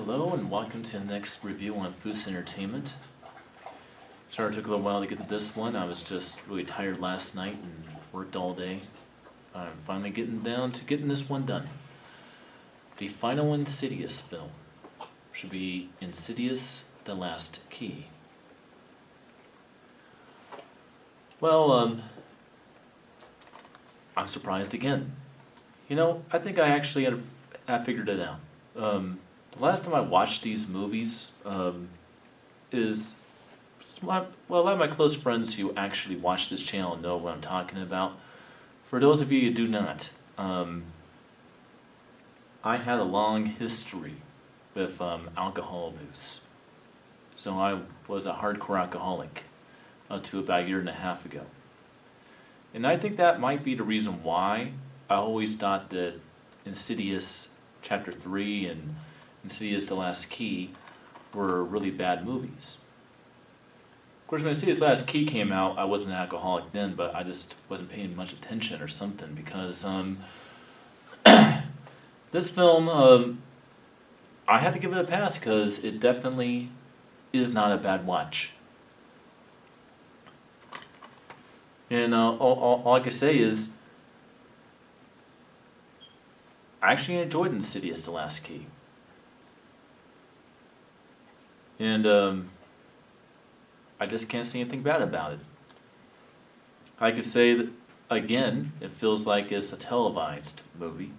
Hello and welcome to the next review on Foods Entertainment. Sorry it took a little while to get to this one. I was just really tired last night and worked all day. I'm finally getting down to getting this one done. The final Insidious film should be Insidious: The Last Key. Well, I'm surprised again. I think I actually have figured it out. The last time I watched these movies is, a lot of my close friends who actually watch this channel know what I'm talking about. For those of you who do not, I had a long history with alcohol abuse. So I was a hardcore alcoholic up to about a year and a half ago. And I think that might be the reason why I always thought that Insidious Chapter 3 and Insidious: The Last Key were really bad movies. Of course, when Insidious: The Last Key came out, I wasn't an alcoholic then, but I just wasn't paying much attention or something because this film, I had to give it a pass because it definitely is not a bad watch. And all I can say is, I actually enjoyed Insidious: The Last Key. And I just can't see anything bad about it. I could say that, again, it feels like it's a televised movie.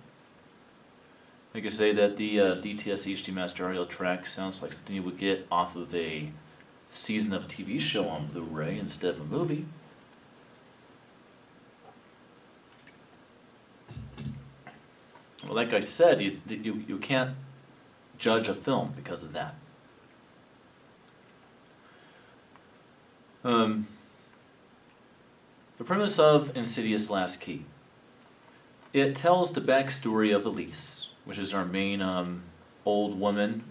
I could say that the DTS HD Master audio track sounds like something you would get off of a season of a TV show on Blu-ray instead of a movie. Well, like I said, you can't judge a film because of that. The premise of Insidious: Last Key. It tells the backstory of Elise, which is our main old woman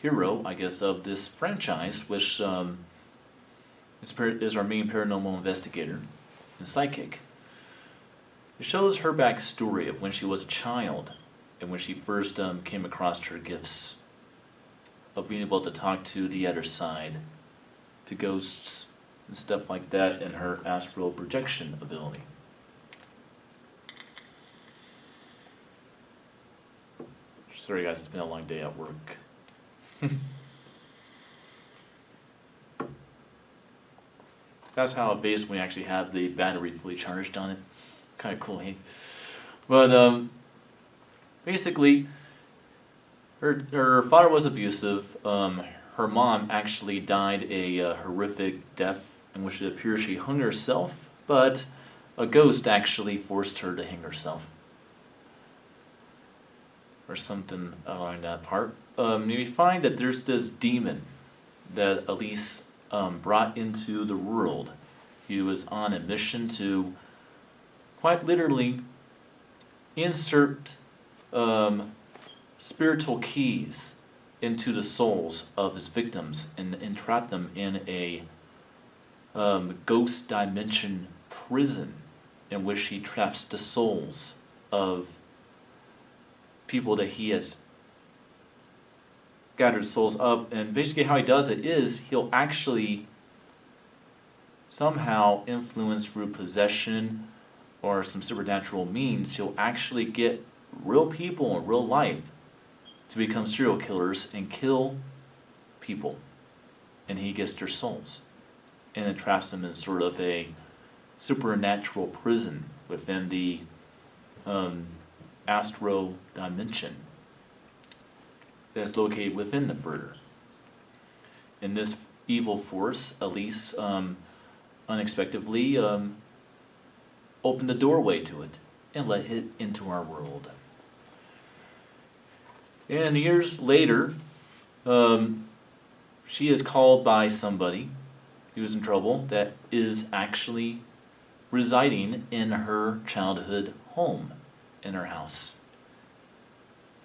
hero, I guess, of this franchise, which is our main paranormal investigator and psychic. It shows her backstory of when she was a child and when she first came across her gifts of being able to talk to the other side, to ghosts and stuff like that, and her astral projection ability. Sorry guys, it's been a long day at work. That's how it feels when you actually have the battery fully charged on it. Kind of cool, hey? But basically, her father was abusive. Her mom actually died a horrific death in which it appears she hung herself, but a ghost actually forced her to hang herself. Or something along that part. You find that there's this demon that Elise brought into the world. He was on a mission to quite literally insert spiritual keys into the souls of his victims and entrap them in a ghost dimension prison in which he traps the souls of people that he has gathered souls of. And basically how he does it is he'll actually somehow influence through possession or some supernatural means, he'll actually get real people in real life to become serial killers and kill people, and he gets their souls and then traps them in sort of a supernatural prison within the astral dimension that's located within the further. And this evil force, Elise, unexpectedly opened the doorway to it and let it into our world. And years later, she is called by somebody who's in trouble that is actually residing in her childhood home, in her house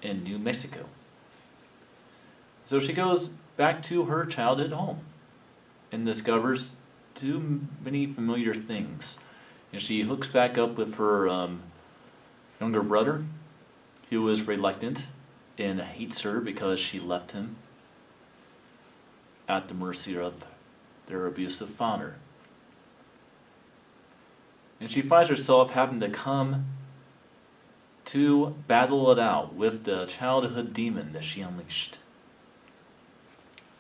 in New Mexico. So she goes back to her childhood home and discovers too many familiar things. And she hooks back up with her younger brother, who is reluctant and hates her because she left him at the mercy of their abusive father. And she finds herself having to come to battle it out with the childhood demon that she unleashed.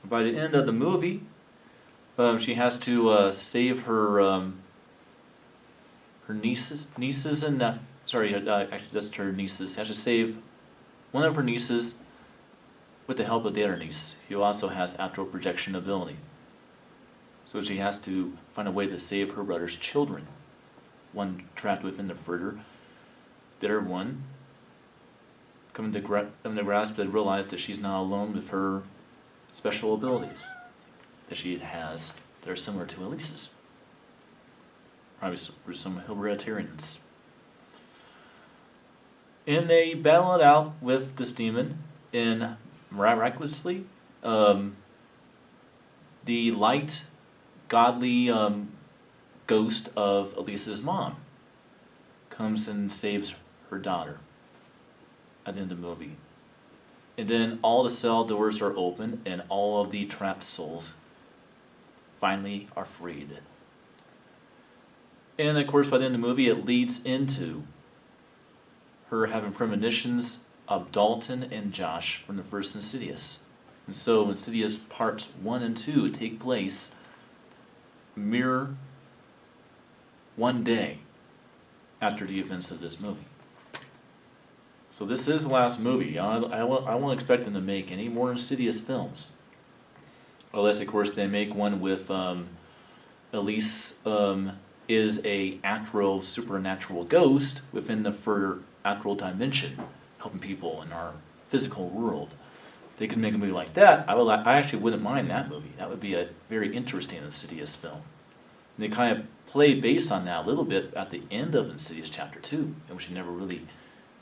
By the end of the movie, she has to save her her nieces and actually just her nieces. Has to save one of her nieces with the help of the other niece, who also has astral projection ability. So she has to find a way to save her brother's children. One trapped within the fritter, the other one coming to grasp and realize that she's not alone with her special abilities that she has that are similar to Elise's. Probably for some hereditarians. And they battle it out with this demon, and miraculously, the light, godly ghost of Elise's mom comes and saves her daughter at the end of the movie. And then all the cell doors are open, and all of the trapped souls finally are freed. And of course, by the end of the movie, it leads into her having premonitions of Dalton and Josh from the first Insidious. And so Insidious parts 1 and 2 take place mere one day after the events of this movie. So this is the last movie. I won't expect them to make any more Insidious films. Unless, of course, they make one with Elise is a astral supernatural ghost within the further astral dimension, helping people in our physical world. If they could make a movie like that, I actually wouldn't mind that movie. That would be a very interesting Insidious film. And they kind of play based on that a little bit at the end of Insidious Chapter 2, in which she never really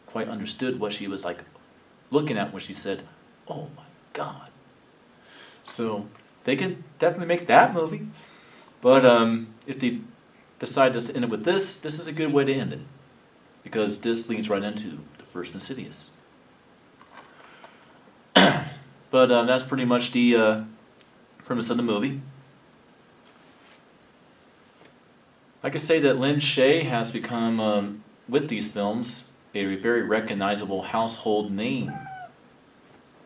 quite understood what she was like looking at when she said, "Oh my God." So they could definitely make that movie. But if they decide just to end it with this is a good way to end it. Because this leads right into the first Insidious. But that's pretty much the premise of the movie. I could say that Lin Shaye has become, with these films, a very recognizable household name.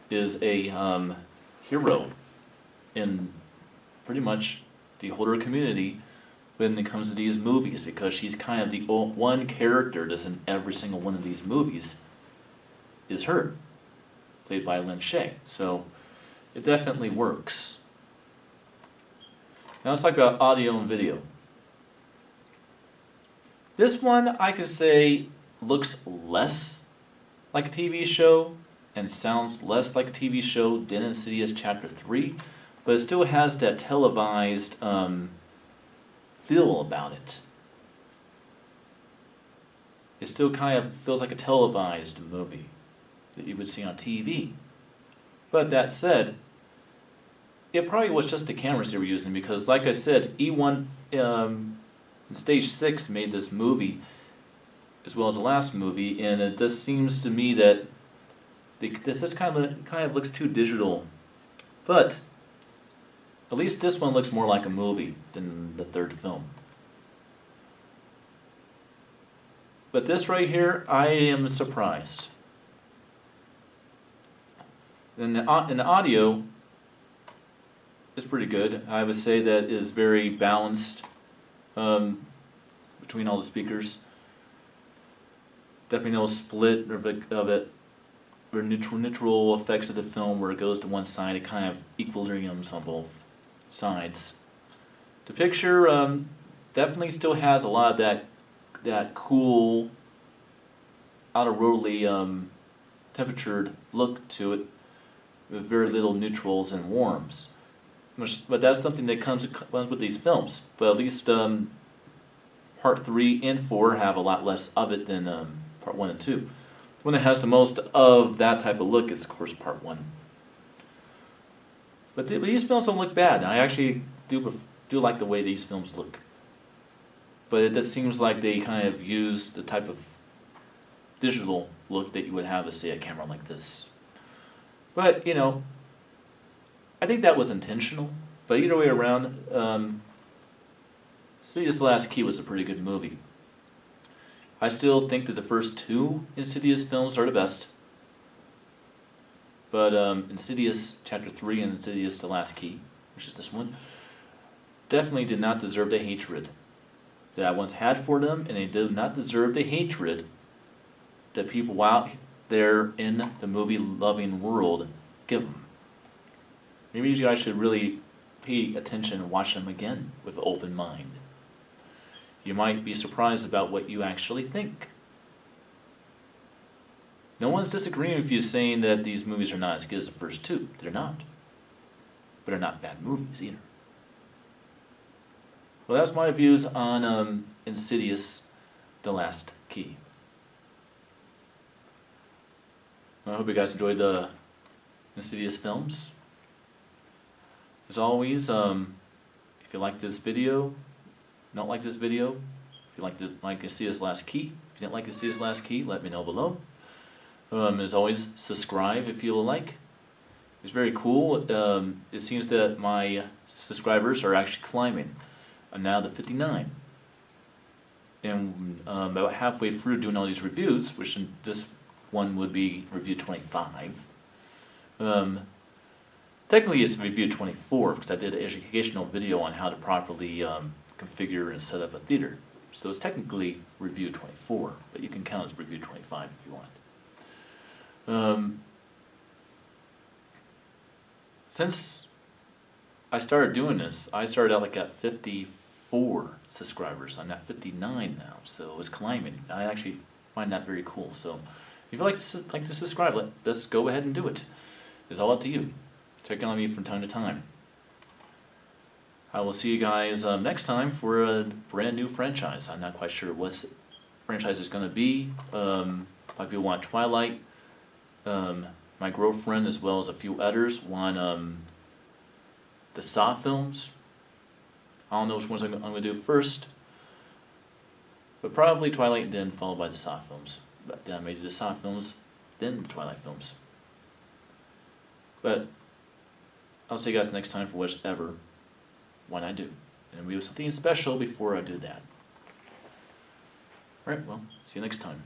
Is a hero in pretty much the horror community when it comes to these movies, because she's kind of the one character that's in every single one of these movies is her, played by Lin Shaye. So it definitely works. Now let's talk about audio and video. This one, I could say, looks less like a TV show and sounds less like a TV show than Insidious Chapter 3, but it still has that televised feel about it. It still kind of feels like a televised movie that you would see on TV. But that said, it probably was just the cameras they were using, because like I said, E1 Stage 6 made this movie as well as the last movie, and it just seems to me that this kind of looks too digital. But at least this one looks more like a movie than the third film. But this right here, I am surprised. In the audio, it's pretty good. I would say that is very balanced between all the speakers. Definitely no split of it, or neutral effects of the film where it goes to one side. It kind of equilibriums on both sides. The picture definitely still has a lot of that cool, outer-worldly temperatured look to it, with very little neutrals and warms. But that's something that comes with these films. But at least Part 3 and 4 have a lot less of it than Part 1 and 2. The one that has the most of that type of look is, of course, Part 1. But these films don't look bad. I actually do like the way these films look. But it just seems like they kind of use the type of digital look that you would have with, say, a camera like this. But, I think that was intentional. But either way around, Insidious The Last Key was a pretty good movie. I still think that the first two Insidious films are the best. But Insidious Chapter 3 and Insidious The Last Key, which is this one, definitely did not deserve the hatred that I once had for them, and they did not deserve the hatred that people out there in the movie-loving world give them. Maybe you guys should really pay attention and watch them again with an open mind. You might be surprised about what you actually think. No one's disagreeing with you saying that these movies are not as good as the first two. They're not. But they're not bad movies either. Well, that's my views on Insidious The Last Key. I hope you guys enjoyed the Insidious films. As always, if you like this video, not like this video, if you like Insidious Last Key, if you didn't like Insidious Last Key, let me know below. As always, subscribe if you like. It's very cool. It seems that my subscribers are actually climbing. I'm now to 59. And about halfway through doing all these reviews, which this one would be review 25. Technically it's review 24 because I did an educational video on how to properly configure and set up a theater. So it's technically review 24, but you can count it as review 25 if you want. Since I started doing this, I started out like at 54 subscribers. I'm at 59 now, so it's climbing. I actually find that very cool. So if you'd like to subscribe, let's go ahead and do it. It's all up to you. Check on me from time to time. I will see you guys next time for a brand new franchise. I'm not quite sure what franchise is going to be. Like people want Twilight. My girlfriend, as well as a few others, want the Saw films. I don't know which ones I'm going to do first. But probably Twilight, then followed by the Saw films. But then maybe the Saw films, then the Twilight films. But I'll see you guys next time for whatever when I do. And we have something special before I do that. Alright, well, see you next time.